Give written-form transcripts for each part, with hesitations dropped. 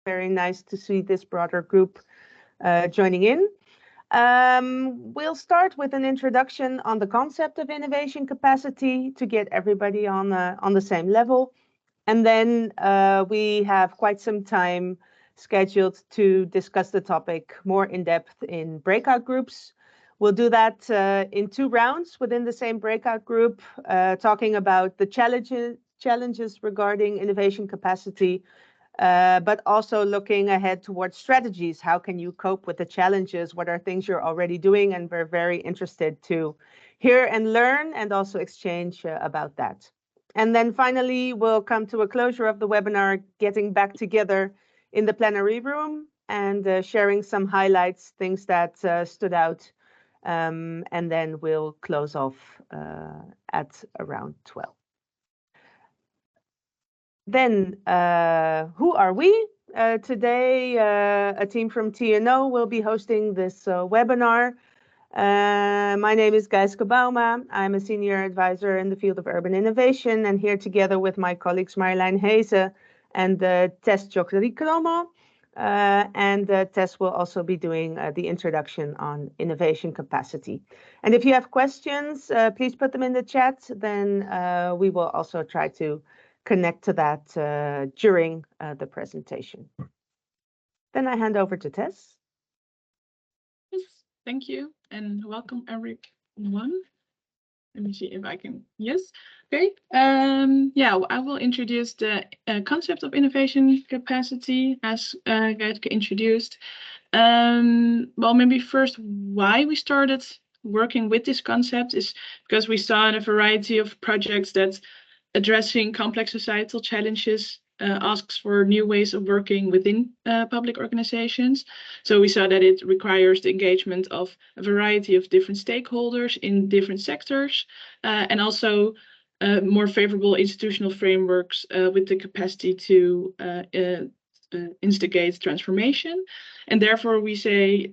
Very nice to see this broader group joining in. We'll start with an introduction on the concept of innovation capacity to get everybody on the same level. And then we have quite some time scheduled to discuss the topic more in depth in breakout groups. We'll do that in 2 rounds within the same breakout group, talking about the challenges regarding innovation capacity, but also looking ahead towards strategies. How can you cope with the challenges? What are things you're already doing? And we're very interested to hear and learn and also exchange about that. And then finally, we'll come to a closure of the webinar, getting back together in the plenary room and sharing some highlights, things that stood out. And then we'll close off at around 12. Then, who are we? Today, a team from TNO will be hosting this webinar. My name is Gijske Bauma. I'm a senior advisor in the field of urban innovation, and here together with my colleagues Marjolein Heese and Tess Jokrikromo. Tess will also be doing the introduction on innovation capacity. And if you have questions, please put them in the chat. Then we will also try to connect to that during the presentation. Then I hand over to Tess. Yes, thank you and welcome everyone. Let me see if I can, yes, okay. Yeah, I will introduce the concept of innovation capacity as Gijske introduced. Well, maybe first why we started working with this concept is because we saw in a variety of projects that addressing complex societal challenges asks for new ways of working within public organizations. So we saw that it requires the engagement of a variety of different stakeholders in different sectors, and also more favorable institutional frameworks with the capacity to instigate transformation. And therefore we say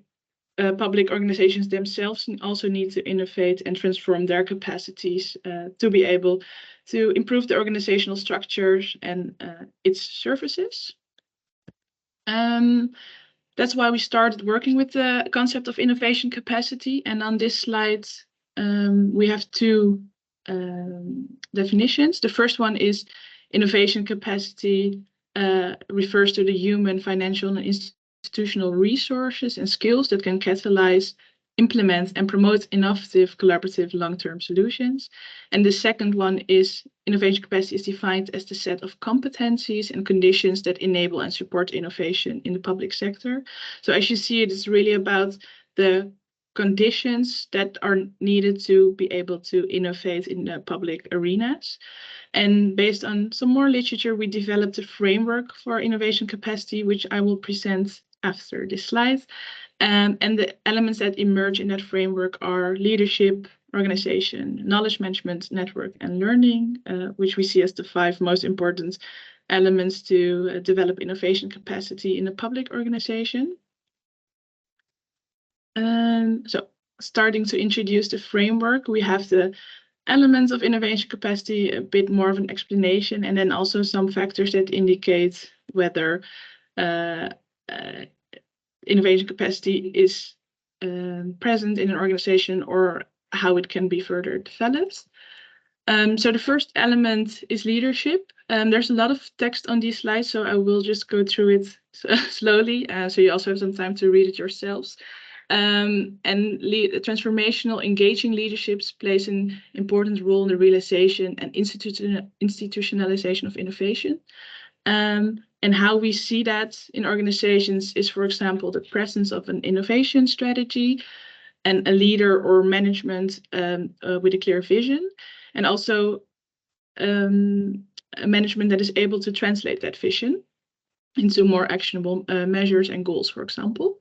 public organizations themselves also need to innovate and transform their capacities to be able to improve the organizational structures and its services. That's why we started working with the concept of innovation capacity. And on this slide, we have 2 definitions. The first one is innovation capacity refers to the human, financial, and institutional resources and skills that can catalyze, implement, and promote innovative, collaborative, long-term solutions. And the second one is innovation capacity is defined as the set of competencies and conditions that enable and support innovation in the public sector. So as you see, it is really about the conditions that are needed to be able to innovate in the public arenas. And based on some more literature, we developed a framework for innovation capacity, which I will present after this slide. And the elements that emerge in that framework are leadership, organization, knowledge management, network, and learning, which we see as the 5 most important elements to develop innovation capacity in a public organization. So starting to introduce the framework, we have the elements of innovation capacity, a bit more of an explanation, and then also some factors that indicate whether innovation capacity is present in an organization or how it can be further developed. So the first element is leadership. There's a lot of text on these slides, so I will just go through it slowly, so you also have some time to read it yourselves. Transformational, engaging leaderships plays an important role in the realization and institutionalization of innovation. And how we see that in organizations is, for example, the presence of an innovation strategy and a leader or management with a clear vision, and also a management that is able to translate that vision into more actionable measures and goals, for example.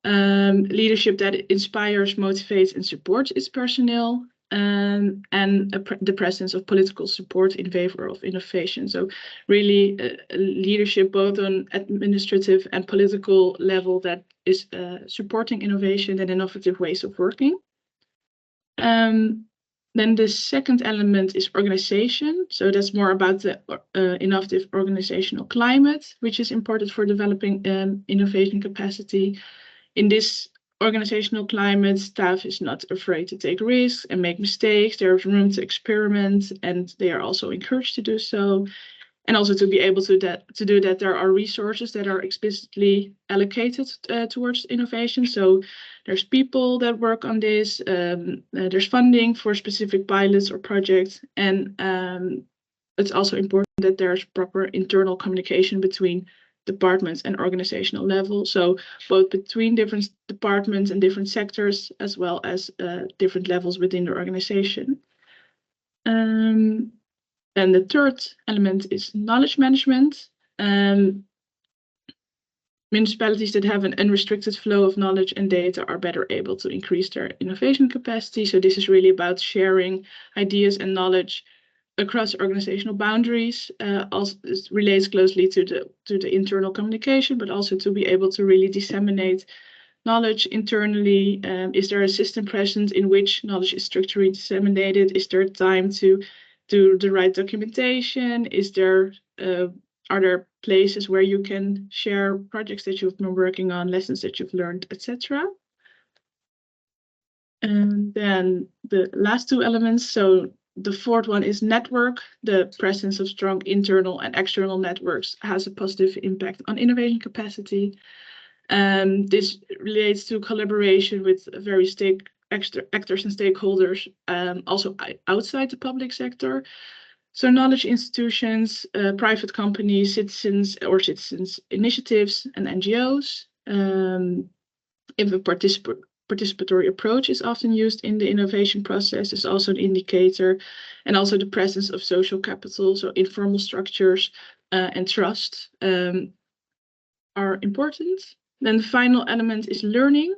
Leadership that inspires, motivates, and supports its personnel, and the presence of political support in favor of innovation. So really leadership both on administrative and political level that is supporting innovation and innovative ways of working. Then the second element is organization. So that's more about the innovative organizational climate, which is important for developing innovation capacity. In this organizational climate, staff is not afraid to take risks and make mistakes. There's room to experiment, and they are also encouraged to do so. And also to be able to do that, there are resources that are explicitly allocated towards innovation. So there's people that work on this, there's funding for specific pilots or projects, and it's also important that there's proper internal communication between departments and organizational level. So both between different departments and different sectors, as well as different levels within the organization. And the third element is knowledge management. Municipalities that have an unrestricted flow of knowledge and data are better able to increase their innovation capacity. So this is really about sharing ideas and knowledge across organizational boundaries. Also, it relates closely to the internal communication, but also to be able to really disseminate knowledge internally. Is there a system present in which knowledge is structurally disseminated? Is there time to do the right documentation? Are there places where you can share projects that you've been working on, lessons that you've learned, etc.? And then the last two elements. So the fourth one is network. The presence of strong internal and external networks has a positive impact on innovation capacity. This relates to collaboration with various actors and stakeholders, also outside the public sector. So knowledge institutions, private companies, citizens initiatives, and NGOs. If a participatory approach is often used in the innovation process, is also an indicator, and also the presence of social capital, so informal structures and trust are important. Then the final element is learning.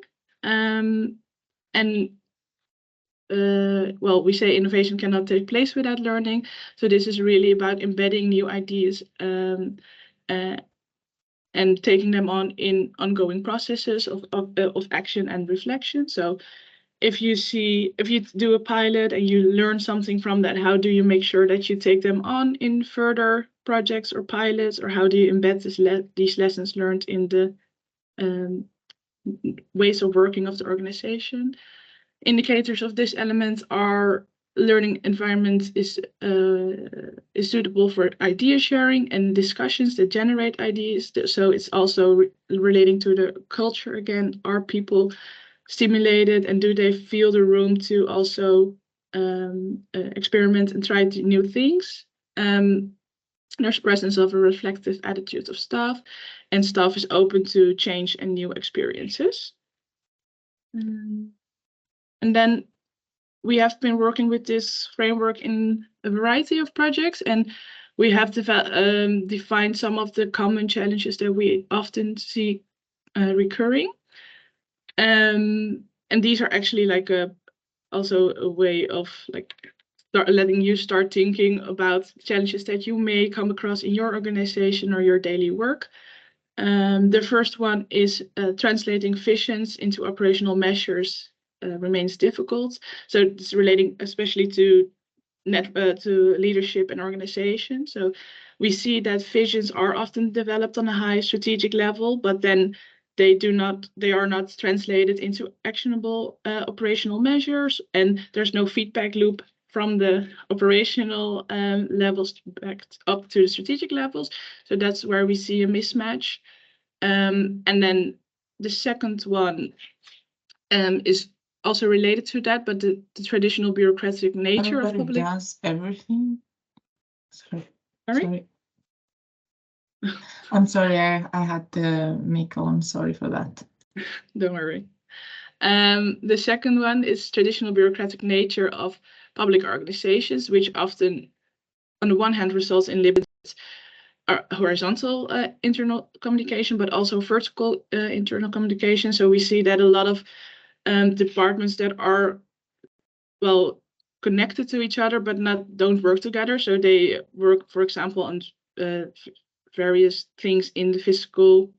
Well, we say innovation cannot take place without learning. So this is really about embedding new ideas and taking them on in ongoing processes of action and reflection. So if you do a pilot and you learn something from that, how do you make sure that you take them on in further projects or pilots, or how do you embed these lessons learned in the ways of working of the organization? Indicators of this element are learning environment is suitable for idea sharing and discussions that generate ideas. So it's also relating to the culture again. Are people stimulated, and do they feel the room to also experiment and try new things? There's presence of a reflective attitude of staff, and staff is open to change and new experiences. And then we have been working with this framework in a variety of projects, and we have defined some of the common challenges that we often see recurring. And these are actually like also a way of like letting you start thinking about challenges that you may come across in your organization or your daily work. The first one is translating visions into operational measures remains difficult. So it's relating especially to leadership and organization. So we see that visions are often developed on a high strategic level, but then they are not translated into actionable operational measures, and there's no feedback loop from the operational levels back up to the strategic levels. So that's where we see a mismatch. And then the second one is also related to that, but the traditional bureaucratic nature of public does everything. Sorry? I'm sorry, I had the mic on. Sorry for that. Don't worry. The second one is traditional bureaucratic nature of public organizations, which often, on the one hand, results in limited horizontal internal communication, but also vertical internal communication. So we see that a lot of departments that are well connected to each other but don't work together. So they work, for example, on various things in the fiscal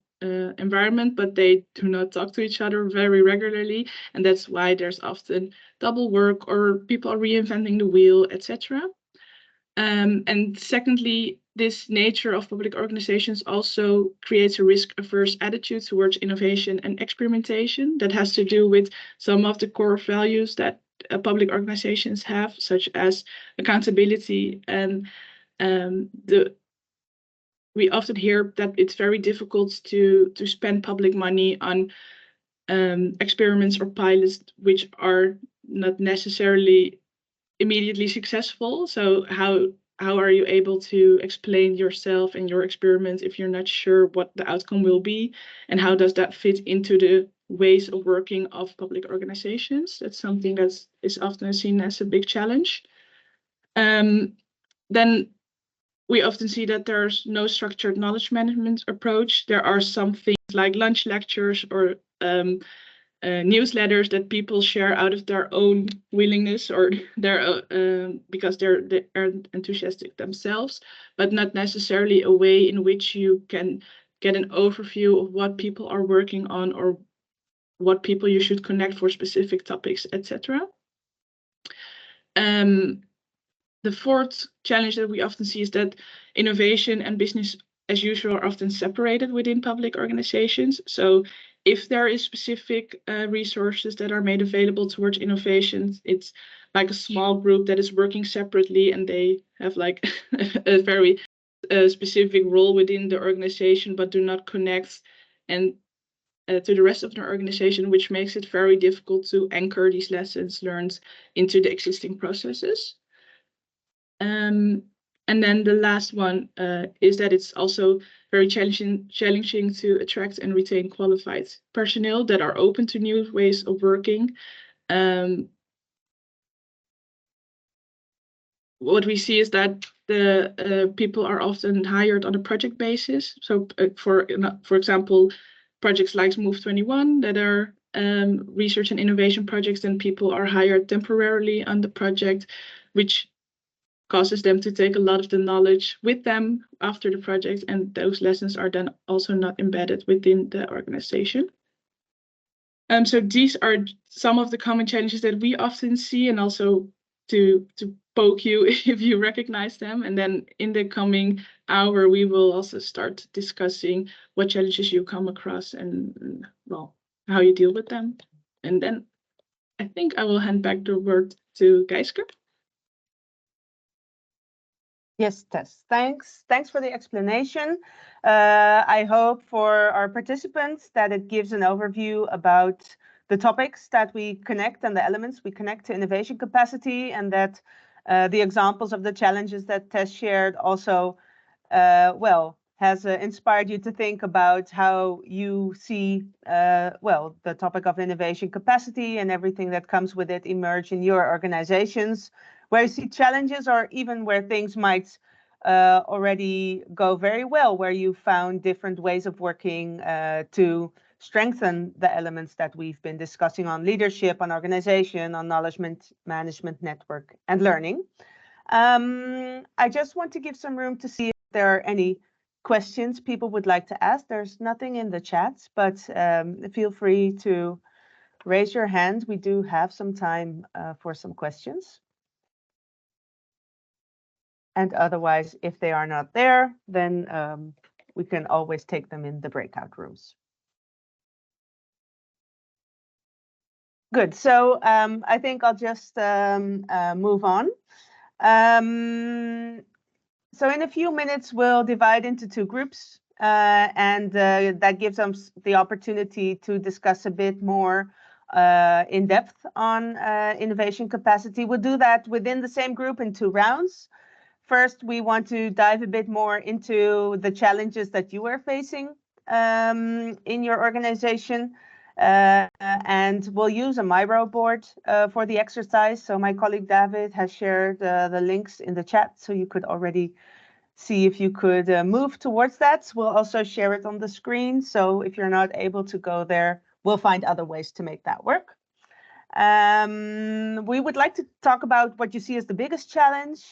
environment, but they do not talk to each other very regularly, and that's why there's often double work or people are reinventing the wheel, etc. And secondly, this nature of public organizations also creates a risk-averse attitude towards innovation and experimentation that has to do with some of the core values that public organizations have, such as accountability. And we often hear that it's very difficult to spend public money on experiments or pilots which are not necessarily immediately successful. So how are you able to explain yourself and your experiment if you're not sure what the outcome will be? And how does that fit into the ways of working of public organizations? That's something that is often seen as a big challenge. Then we often see that there's no structured knowledge management approach. There are some things like lunch lectures or newsletters that people share out of their own willingness or their because they're enthusiastic themselves, but not necessarily a way in which you can get an overview of what people are working on or what people you should connect for specific topics, etc. The fourth challenge that we often see is that innovation and business as usual are often separated within public organizations. So if there is specific resources that are made available towards innovations, it's like a small group that is working separately and they have like a very specific role within the organization, but do not connect and to the rest of the organization, which makes it very difficult to anchor these lessons learned into the existing processes. And then the last one is that it's also very challenging to attract and retain qualified personnel that are open to new ways of working. What we see is that the people are often hired on a project basis. So for example, projects like MOVE21 that are research and innovation projects, then people are hired temporarily on the project, which causes them to take a lot of the knowledge with them after the project, and those lessons are then also not embedded within the organization. So these are some of the common challenges that we often see, and also to poke you if you recognize them. And then in the coming hour, we will also start discussing what challenges you come across and well, how you deal with them. And then I think I will hand back the word to Gijske. Yes, Tess, thanks. Thanks for the explanation. I hope for our participants that it gives an overview about the topics that we connect and the elements we connect to innovation capacity, and that the examples of the challenges that Tess shared also, well, has inspired you to think about how you see, well, the topic of innovation capacity and everything that comes with it emerge in your organizations, where you see challenges or even where things might already go very well, where you found different ways of working to strengthen the elements that we've been discussing on leadership, on organization, on knowledge management, network, and learning. I just want to give some room to see if there are any questions people would like to ask. There's nothing in the chat, but feel free to raise your hand. We do have some time for some questions. And otherwise, if they are not there, then we can always take them in the breakout rooms. Good. So I think I'll just move on. So in a few minutes, we'll divide into two groups, and that gives us the opportunity to discuss a bit more in depth on innovation capacity. We'll do that within the same group in two rounds. First, we want to dive a bit more into the challenges that you are facing in your organization. And we'll use a Miro board for the exercise. So my colleague David has shared the links in the chat, so you could already see if you could move towards that. We'll also share it on the screen. So if you're not able to go there, we'll find other ways to make that work. We would like to talk about what you see as the biggest challenge,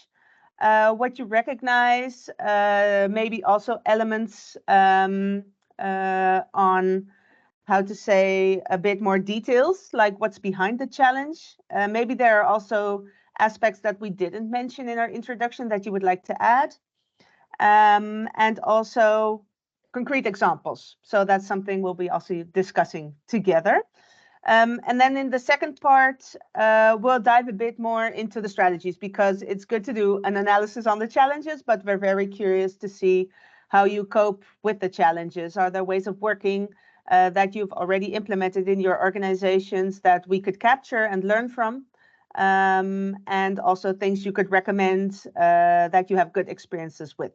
what you recognize, maybe also elements on how to say a bit more details, like what's behind the challenge. Maybe there are also aspects that we didn't mention in our introduction that you would like to add, and also concrete examples. So that's something we'll be also discussing together. And then in the second part, we'll dive a bit more into the strategies, because it's good to do an analysis on the challenges, but we're very curious to see how you cope with the challenges. Are there ways of working that you've already implemented in your organizations that we could capture and learn from? And also things you could recommend that you have good experiences with.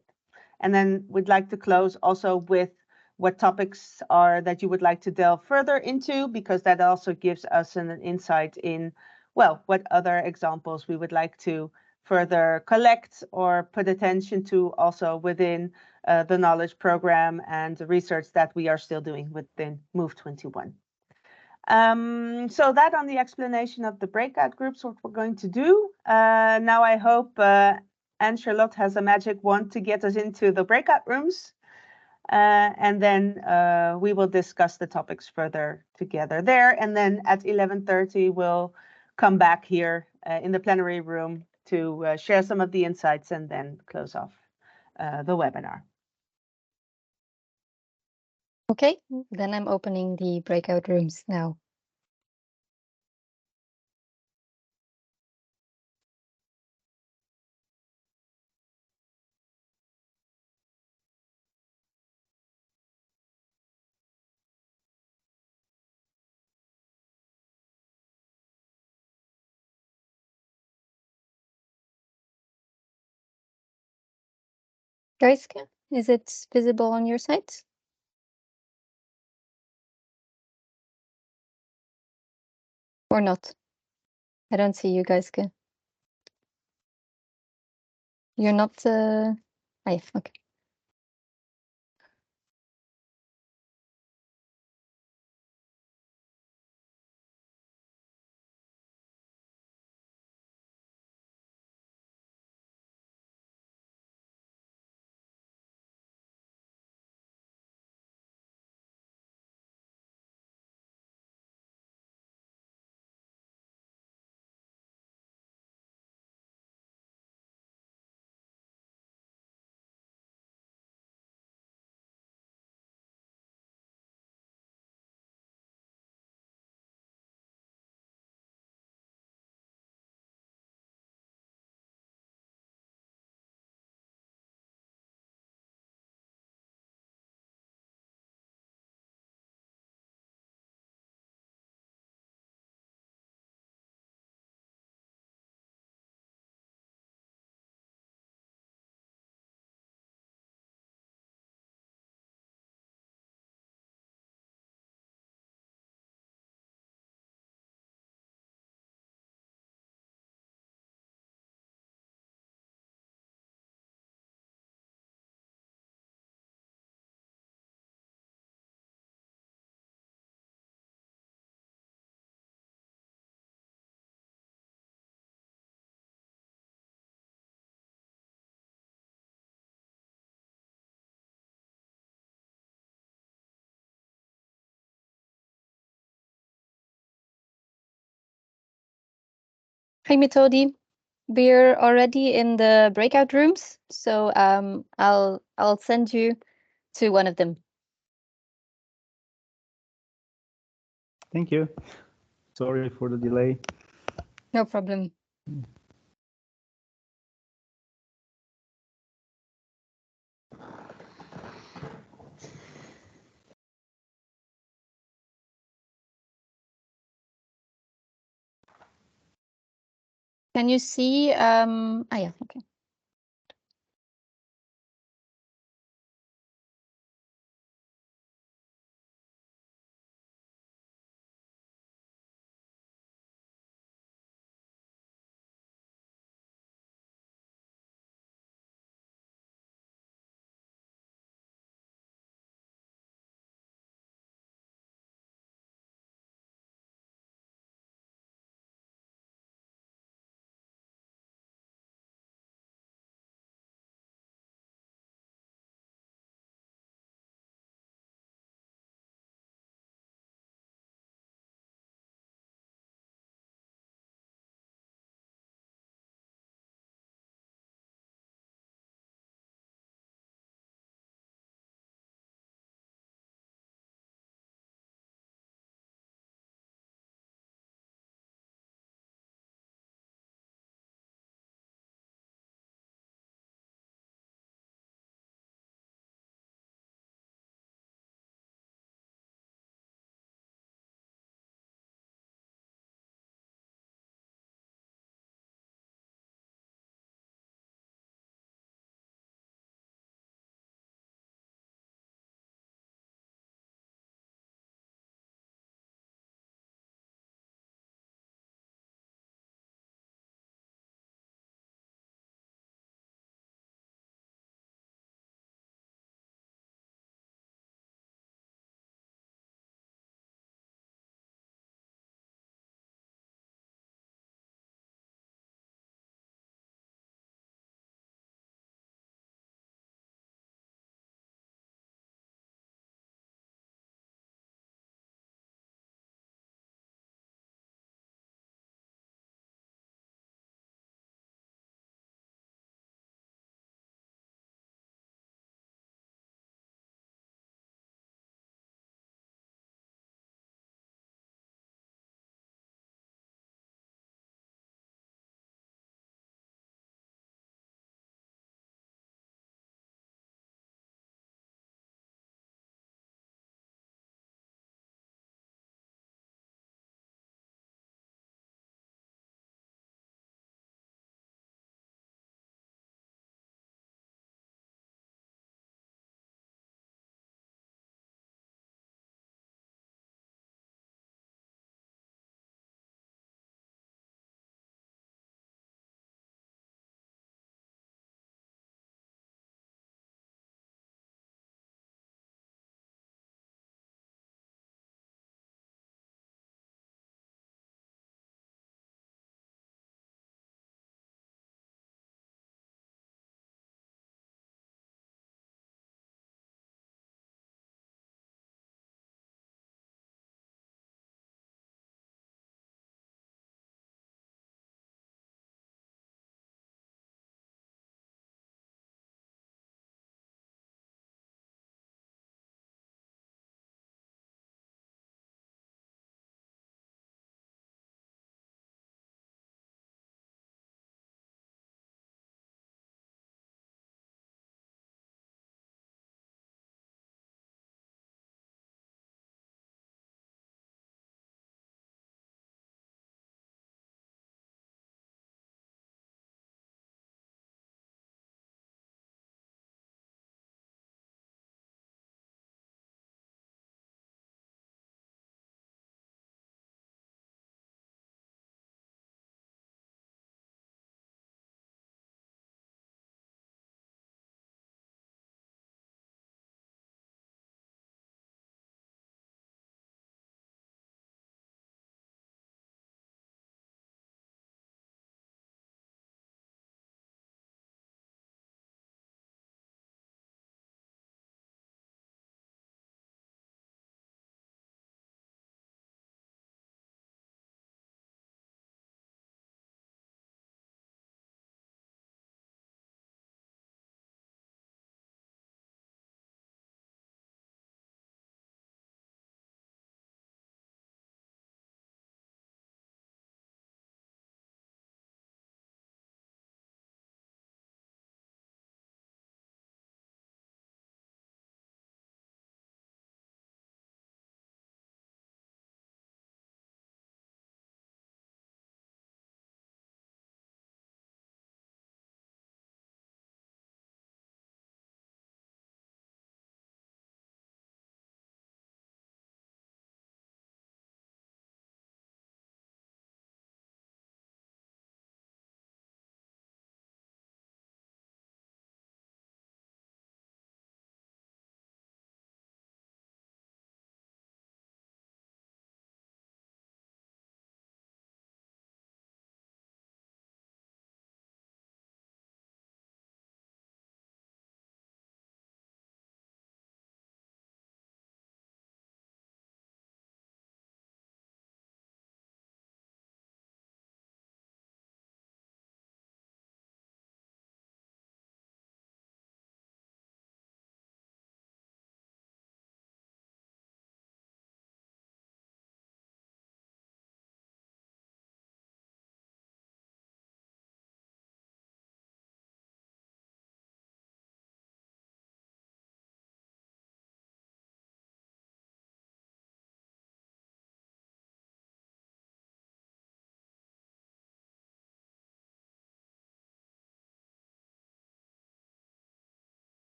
And then we'd like to close also with what topics are that you would like to delve further into, because that also gives us an insight in, well, what other examples we would like to further collect or put attention to also within the knowledge program and the research that we are still doing within MOVE21. So that on the explanation of the breakout groups, what we're going to do. Now I hope Anne-Charlotte has a magic wand to get us into the breakout rooms. And then we will discuss the topics further together there. And then at 11:30, we'll come back here in the plenary room to share some of the insights and then close off the webinar. Okay, then I'm opening the breakout rooms now. Guys, is it visible on your side? Or not? I don't see you guys. You're not. Yeah, okay. Hi, Metodi. We're already in the breakout rooms, so I'll send you to one of them. Thank you. Sorry for the delay. No problem. Can you see? Yeah, okay.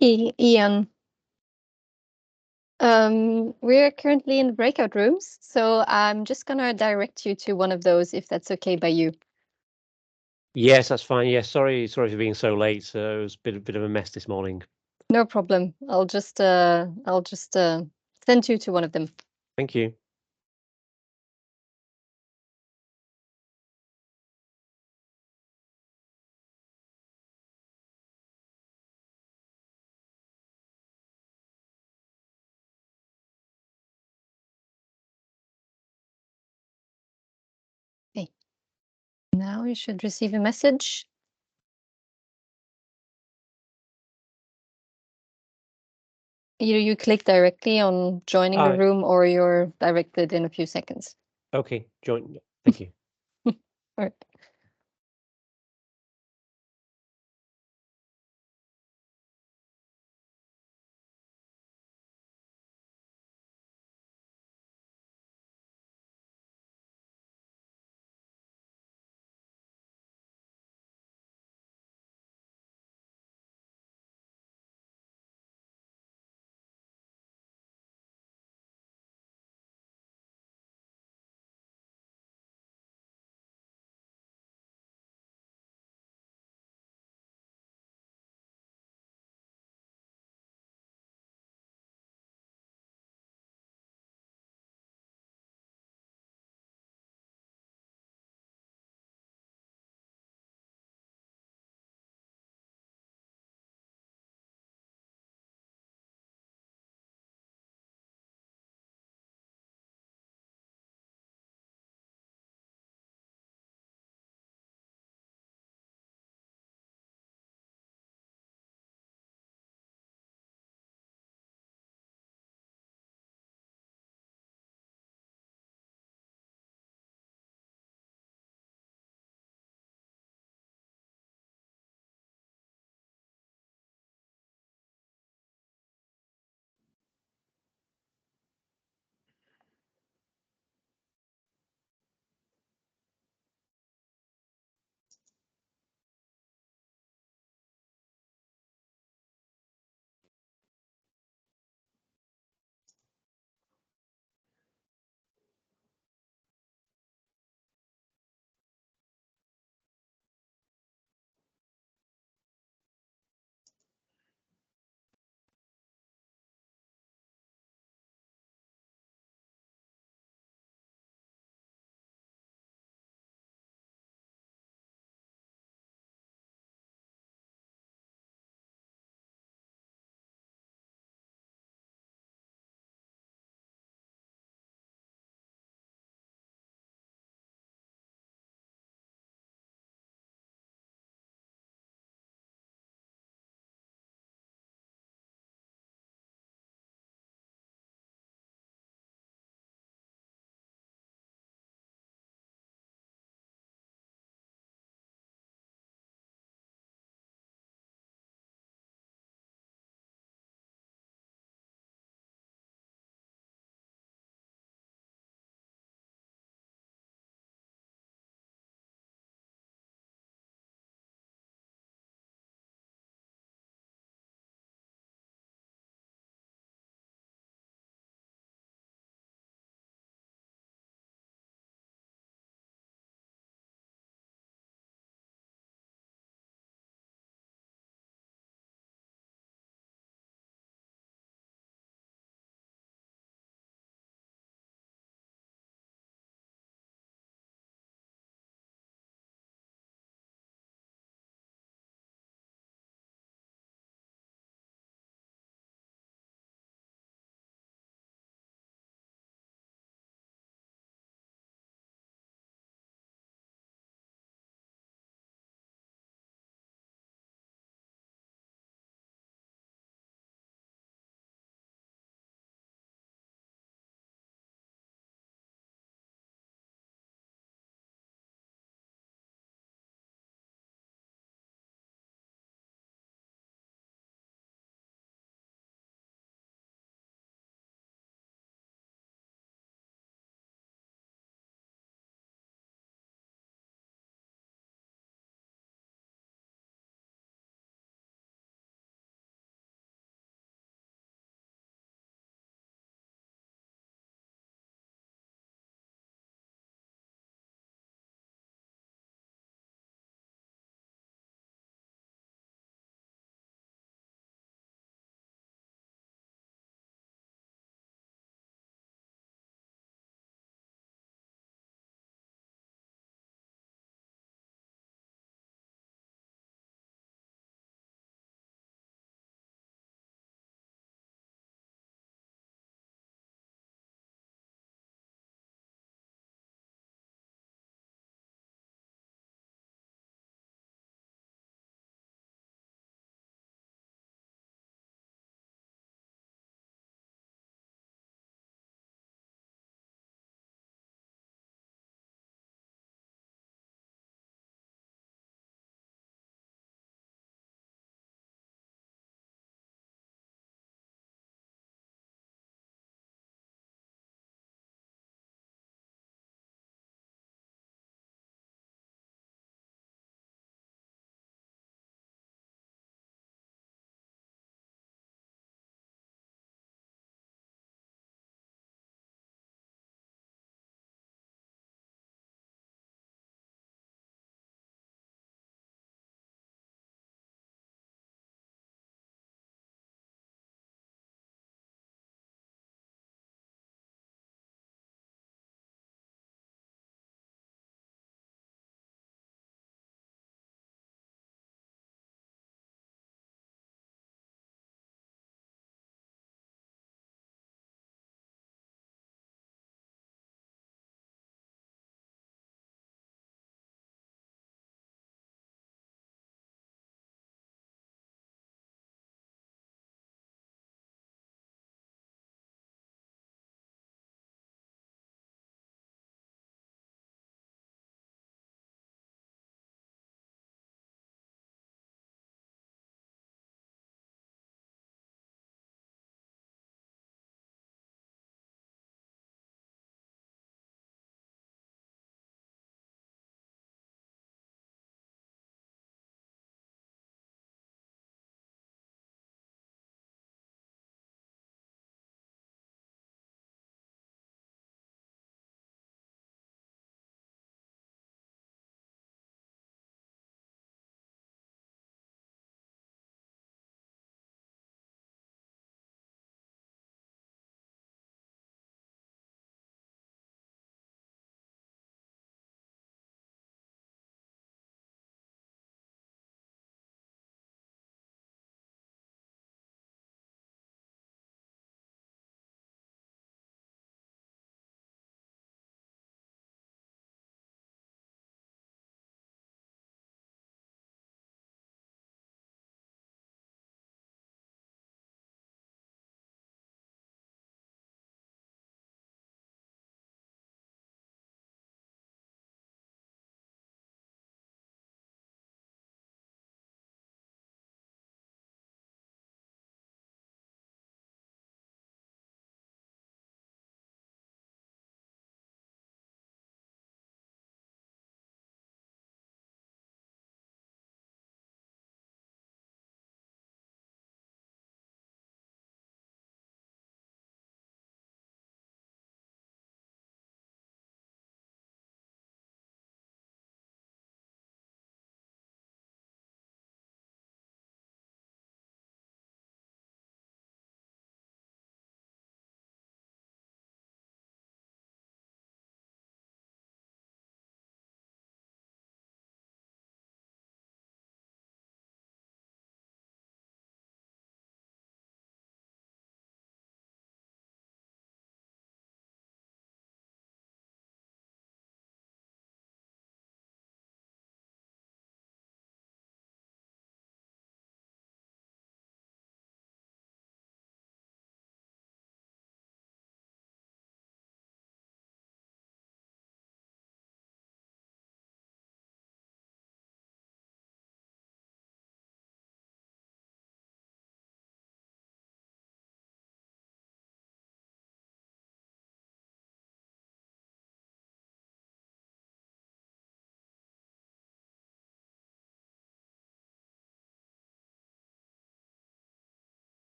Ian. We're currently in the breakout rooms, so I'm just gonna direct you to one of those if that's okay by you. Yes, that's fine. Yeah, sorry for being so late. It was a bit of a mess this morning. No problem. I'll just send you to one of them. Thank you. Now you should receive a message. Either you click directly on joining the room or you're directed in a few seconds. Okay, join. Thank you. All right.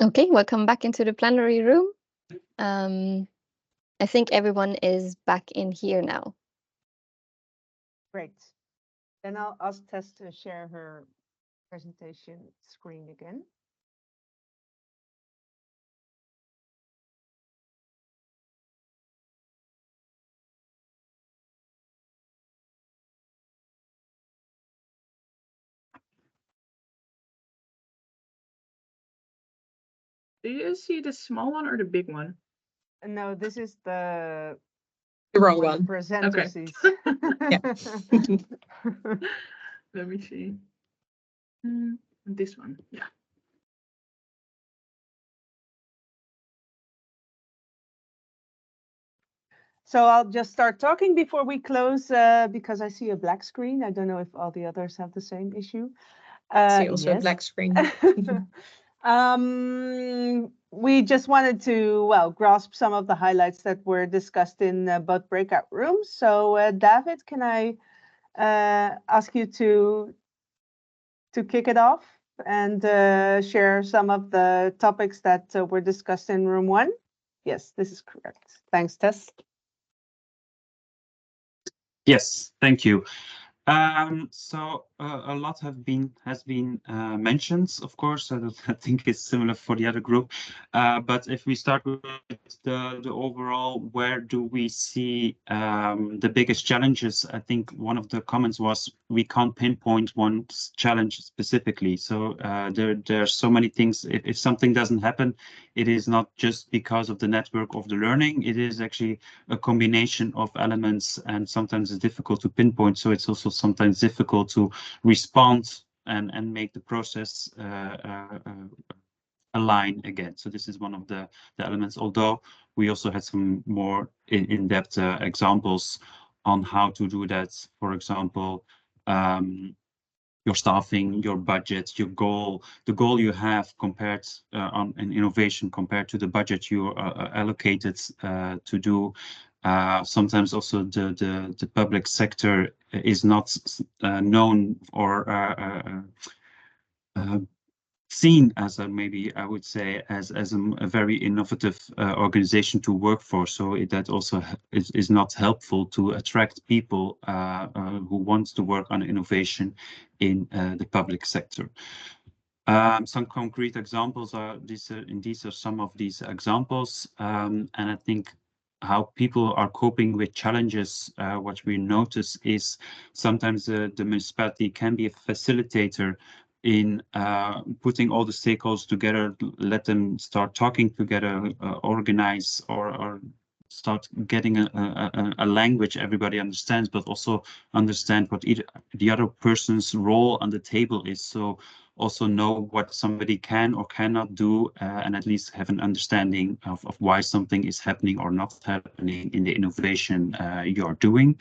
Okay, welcome back into the plenary room. I think everyone is back in here now. Great. Then I'll ask Tess to share her presentation screen again. Do you see the small one or the big one? No, this is the wrong the one. presenter Okay. sees. Let me see. This one, yeah. So I'll just start talking before we close because I see a black screen. I don't know if all the others have the same issue. See also a yes. black screen. We just wanted to, well, grasp some of the highlights that were discussed in both breakout rooms. So David, can I ask you to kick it off and share some of the topics that were discussed in room 1? Yes, this is correct. Thanks, Tess. Yes, thank you. So a lot has been mentioned, of course. I think it's similar for the other group. But if we start with the overall, where do we see the biggest challenges? I think one of the comments was we can't pinpoint one challenge specifically. So there are so many things. If something doesn't happen, it is not just because of the network of the learning. It is actually a combination of elements, and sometimes it's difficult to pinpoint. So it's also sometimes difficult to respond and make the process align again. So this is one of the elements, although we also had some more in-depth examples on how to do that. For example, your staffing, your budget, your goal, the goal you have compared on an innovation compared to the budget you allocated to do. Sometimes also the public sector is not known or seen as maybe I would say as a very innovative organization to work for. So that also is not helpful to attract people who want to work on innovation in the public sector. Some concrete examples are these are some of these examples, and I think how people are coping with challenges. What we notice is sometimes the municipality can be a facilitator in putting all the stakeholders together, let them start talking together, organize or start getting a language everybody understands, but also understand what the other person's role on the table is. So also know what somebody can or cannot do, and at least have an understanding of why something is happening or not happening in the innovation you're doing.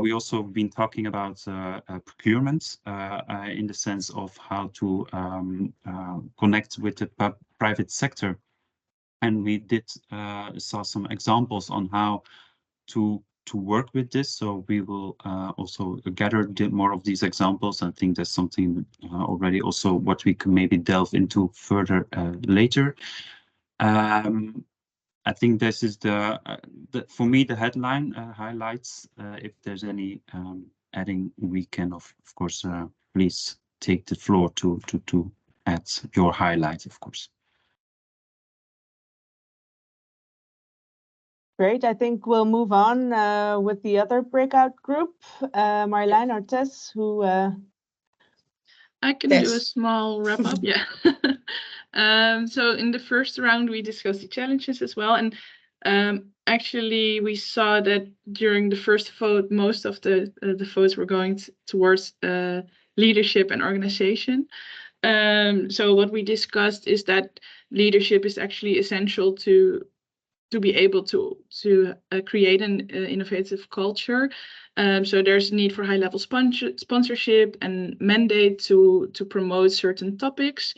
We also have been talking about procurement in the sense of how to connect with the private sector. And we did saw some examples on how to work with this. So we will also gather more of these examples. I think that's something already also what we can maybe delve into further later. I think this is the for me the headline highlights. If there's any adding, we can of course please take the floor to add your highlights, of course. Great. I think we'll move on with the other breakout group. Marjolein or Tess, who... I can do a Yes. small wrap up, yeah. So in the first round, we discussed the challenges as well. And actually, we saw that during the first vote, most of the votes were going towards leadership and organization. So what we discussed is that leadership is actually essential to be able to create an innovative culture. So there's need for high-level sponsorship and mandate to promote certain topics.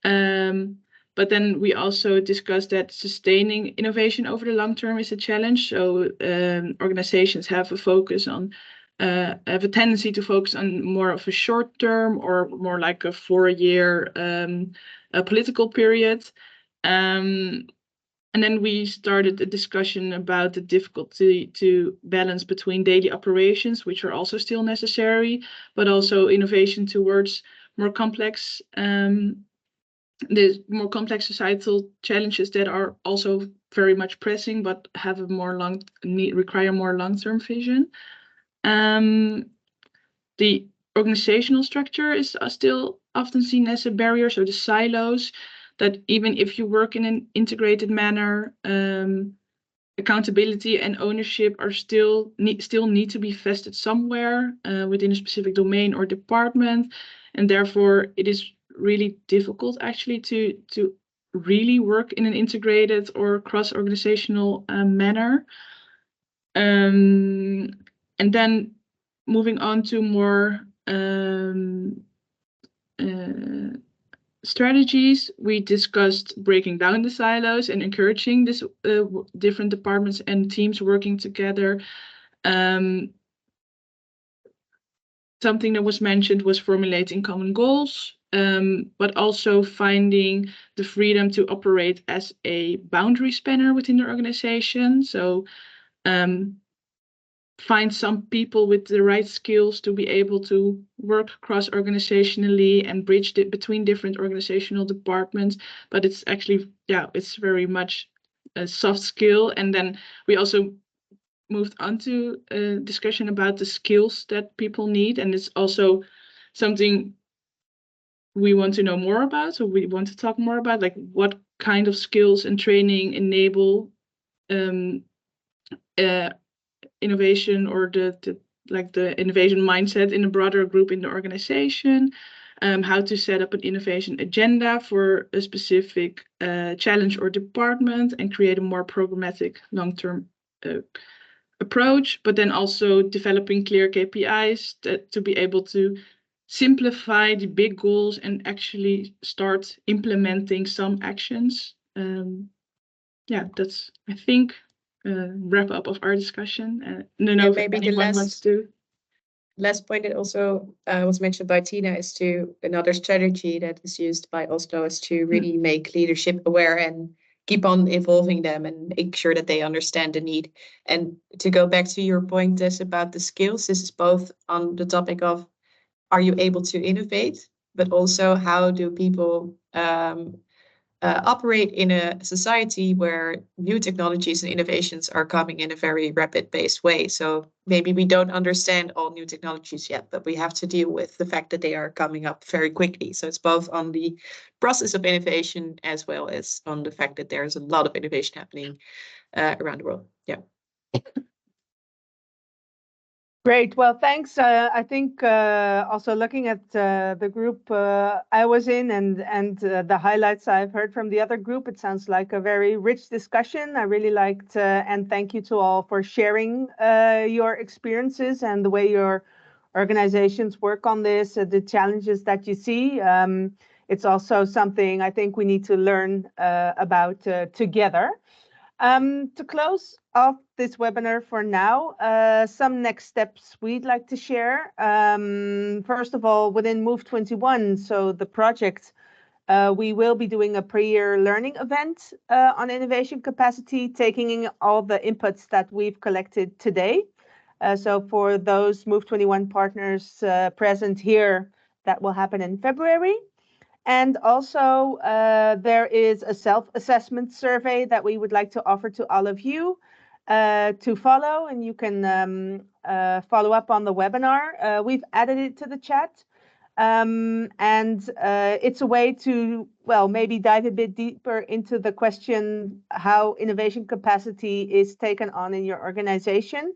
But then we also discussed that sustaining innovation over the long term is a challenge. So organizations have a focus on have a tendency to focus on more of a short term or more like a 4-year political period. And then we started a discussion about the difficulty to balance between daily operations, which are also still necessary, but also innovation towards more complex the more complex societal challenges that are also very much pressing, but have a more require more long-term vision. The organizational structure is still often seen as a barrier, so the silos, that even if you work in an integrated manner, accountability and ownership are still need to be vested somewhere within a specific domain or department, and therefore it is really difficult actually to really work in an integrated or cross-organizational manner. And then moving on to more strategies, we discussed breaking down the silos and encouraging this different departments and teams working together. Something that was mentioned was formulating common goals, but also finding the freedom to operate as a boundary spanner within the organization. So find some people with the right skills to be able to work cross-organizationally and bridge between different organizational departments. But it's actually, yeah, it's very much a soft skill. And then we also moved on to a discussion about the skills that people need. And it's also something we want to know more about. So we want to talk more about, like, what kind of skills and training enable innovation, or the innovation mindset in a broader group in the organization, how to set up an innovation agenda for a specific challenge or department and create a more programmatic long-term approach, but then also developing clear KPIs to be able to simplify the big goals and actually start implementing some actions. Yeah, that's, I think, wrap up of our discussion. I don't know if maybe the anyone wants to. last point that also was mentioned by Tina is to another strategy that is used by Oslo is to really make leadership aware and keep on involving them and make sure that they understand the need. And to go back to your point, Des, about the skills, this is both on the topic of, are you able to innovate, but also how do people operate in a society where new technologies and innovations are coming in a very rapid paced way. So maybe we don't understand all new technologies yet, but we have to deal with the fact that they are coming up very quickly. So it's both on the process of innovation as well as on the fact that there's a lot of innovation happening around the world. Yeah. Great. Well, thanks. I think also looking at the group I was in and the highlights I've heard from the other group, it sounds like a very rich discussion. I really liked, and thank you to all for sharing your experiences and the way your organizations work on this, the challenges that you see. It's also something I think we need to learn about together. To close off this webinar for now, some next steps we'd like to share. First of all, within MOVE21, so the project, we will be doing a pre-year learning event on innovation capacity, taking in all the inputs that we've collected today. So for those MOVE21 partners present here, that will happen in February. And also, there is a self-assessment survey that we would like to offer to all of you to follow, and you can follow up on the webinar. We've added it to the chat, and it's a way to, well, maybe dive a bit deeper into the question how innovation capacity is taken on in your organization.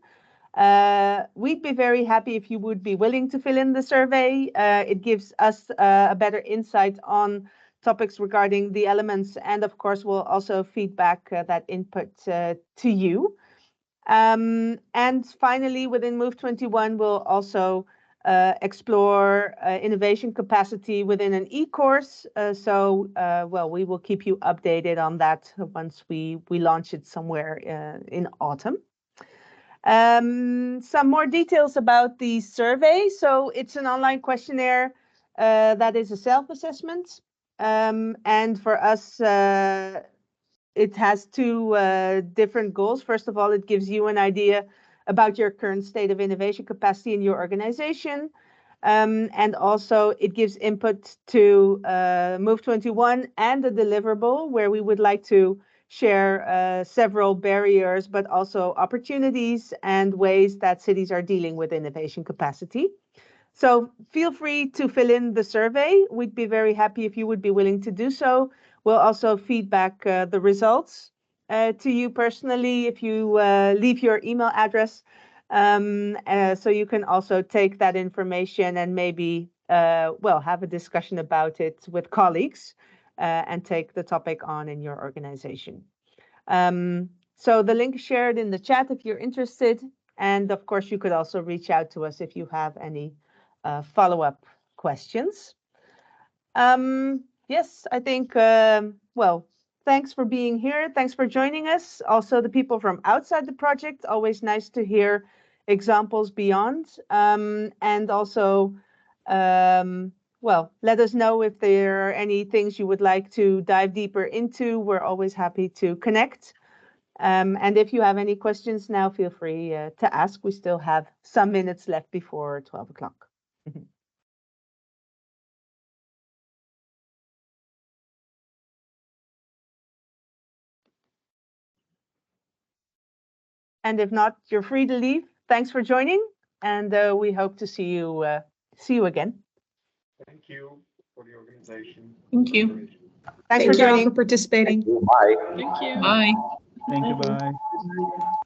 We'd be very happy if you would be willing to fill in the survey. It gives us a better insight on topics regarding the elements, and of course we'll also feedback that input to you. And finally, within MOVE21, we'll also explore innovation capacity within an e-course. Well, we will keep you updated on that once we launch it somewhere in autumn. Some more details about the survey. So it's an online questionnaire that is a self-assessment. And for us, it has two different goals. First of all, it gives you an idea about your current state of innovation capacity in your organization. And also it gives input to MOVE21 and the deliverable, where we would like to share several barriers, but also opportunities and ways that cities are dealing with innovation capacity. So feel free to fill in the survey. We'd be very happy if you would be willing to do so. We'll also feedback the results to you personally if you leave your email address. So you can also take that information and maybe, well, have a discussion about it with colleagues and take the topic on in your organization. So the link is shared in the chat if you're interested. And of course, you could also reach out to us if you have any follow-up questions. Yes, I think, well, thanks for being here. Thanks for joining us. Also, the people from outside the project, always nice to hear examples beyond. And also, well, let us know if there are any things you would like to dive deeper into. We're always happy to connect. And if you have any questions now, feel free to ask. We still have some minutes left before 12 o'clock. And if not, you're free to leave. Thanks for joining, and we hope to see you again. Thank you for the organization. Thank you. Thanks for Thank you all joining. for participating. Bye. Thank you. Bye. Thank you. Bye.